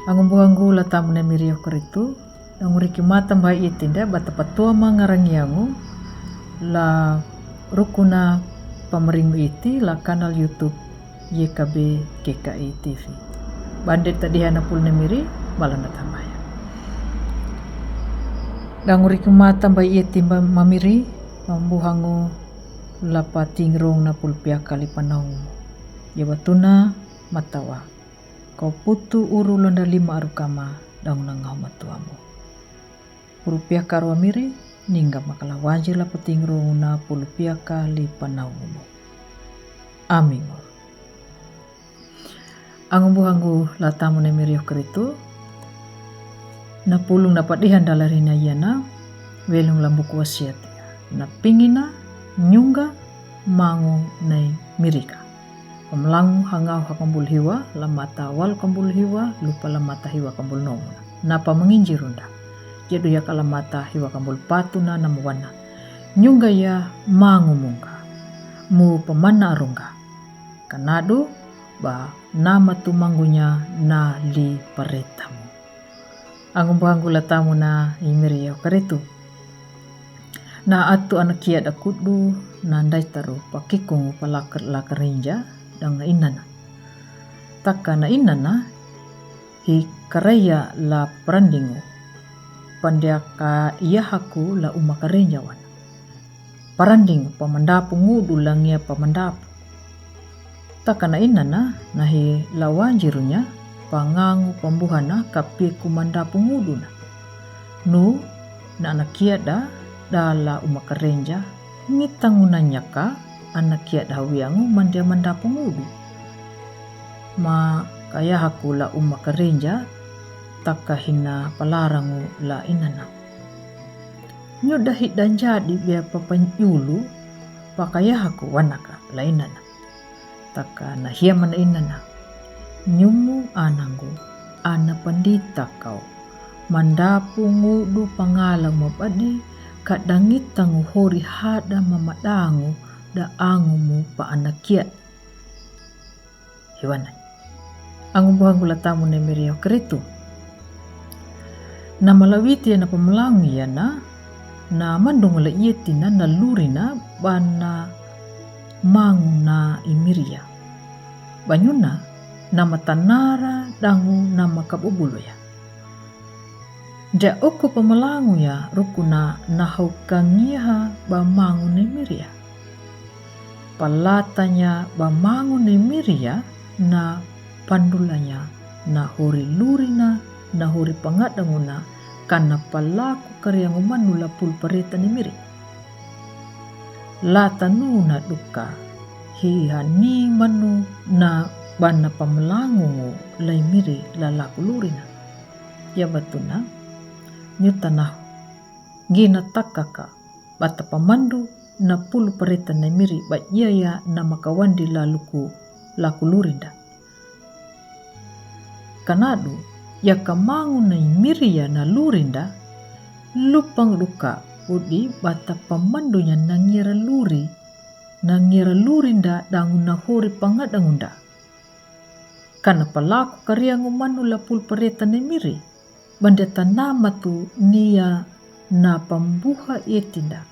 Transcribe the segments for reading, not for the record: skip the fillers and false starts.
Angumbuhangu la tamu na mirio keritu anguriki mata mbai itinda bata patua mangarangiangu la rukuna pameringu iti la kanal YouTube YKB GKI TV. Bandet tadihana pulna miri balanda tambaya. Danguriki mata mbai iti mamiri mambuhangu la patingrong na pulpia kali panau. Yabatuna matawa. Kau putu uru londa 5 arukama daung nangau matuamu. Pulpia karwa miri ningga makala wajir la patingrong na pulpia kali panau. Amin. Angumbuhangu la tamu na miriok keritu na pulung dapat dihandalarina yana welung lambuku wasiat na pingina nyungga mangu nai mirika pamlangu hangau hakambul hiwa lamata wal kambul hiwa lupa lamata hiwa kambul nongu napa menginjirunda jedu ya kalamata hiwa kambul patuna na muwana nyungga ya mangu munga mu pemana arungga kanadu ba nama tumanggunya na li paretamu. Angumbuhangu la tamu na imirio karitu. Na atu anak kia da kudu na ndai taru pakikungu palakar rinja dang na inana. Taka na inana hi karaya la perandingu pandiaka iyahaku la umakarinjawan. Paranding pamandapu ngudu langia pamandapu. Takana inana nahi lawanjirunya pangangu pambuhana kapi kumandapu nguduna. Nu na anak kiada dala umakarenja ngitangunanya ka anak kiada hawiangu mandia mandapu ngudu. Ma kaya haku la umakarenja takahina palarangu la inana. Nyudahi dan jadi biar papanjulu pakaya haku wanaka la inana. Taka na hiaman inana nyumu ananggu ana pandita kau mandapu ngudu pangalang mapadi kadangitangu hori hada mamadangu da angumu pa anakiat hiwana angumbuhangu la tamu na mirio keritu na malawiti na pamalangu yana na mandungu la ietina na lurina bana mangu na imiria banyuna nama tanara dangu nama kabubulu ya ja oku pamalangu ya rukuna nahaukangiha bamangu na imiria palatanya bamangu na imiria na pandulanya na hori lurina na hori pangadanguna kana palaku karyangu manula pulpareta na imiria latanu na duka hihani manu na bana pamalangu lai miri lalaku lurina ya batuna nyutanahu gina takaka bata pamandu na pulu pareta na miri ba iya na makawandi laku lurinda kanadu ya kamangu na miri ya na lurinda lupang duka udi bata pamandunya nangira lurinda dangu na hori pangadangunda. Kana palaku karyangu manula pulpareta na miri. Bandeta nama tu nia na pambuha etinda.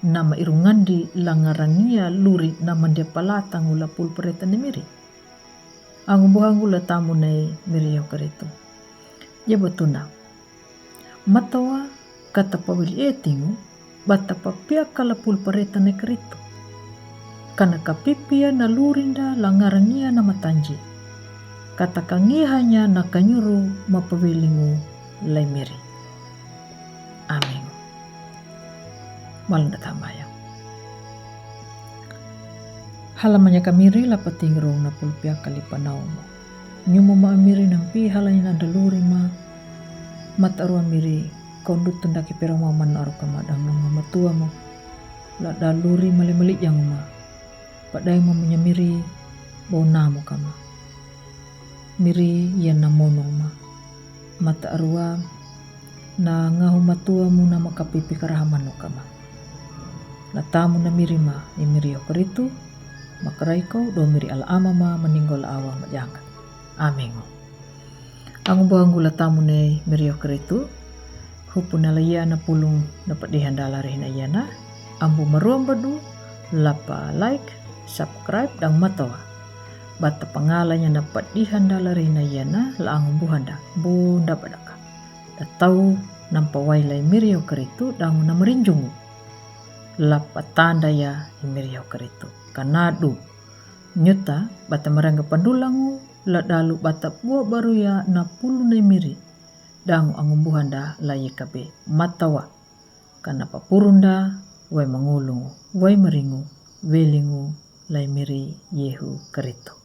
Nama irungandi langarania luri na mandia palatang ula pulpareta na miri. Angumbuhangu la tamu na miri yung karitu. Ya batuna. Matawa kata pawili etingu bata papia kala pulpareta na karitu. Kana kapipia na lurinda langarangia na matanji. Kata kangihanya na kanyuru mapawilingu laimiri. Amin. Malanda tambaya. Halamanya kamiri la patingrong na pulpia kali panau mo. Nyumo maamiri nampi halanya na daluri matarua miri kondut tendaki perama manaru kamadang nang matua mo. La daluri mali yang ma. Padai mo menyamiri bau namu kama. Miri yan namonong ma. Mata arua na ngahu matua mo na makapipi karahaman no kama. Latamu na miri ma imiri okaritu makaray ko do miri alaama ma meninggol awa majangka. Amin. Ang buang gula tamu ne merio keritu. Hupuna laya na pulong dapat dihandala rin na yana. Ambu maruang badu, lapa like, subscribe, dan matawa. Bata pangalannya dapat dihandala rin na yana, laang buhanda, bunda padaka. Datau nampawai lai mirio keritu, dangu na merinjungu. Lapa tanda ya mirio keritu. Kanadu, nyuta, bata merangga pandulangu, ladalu bata buah baru ya na pulu na miri. Dangu angumbuhanda lai kabe matawa. Karena papurunda, wai mangulungu, wai meringu, welingu, lai miri yehu keritu.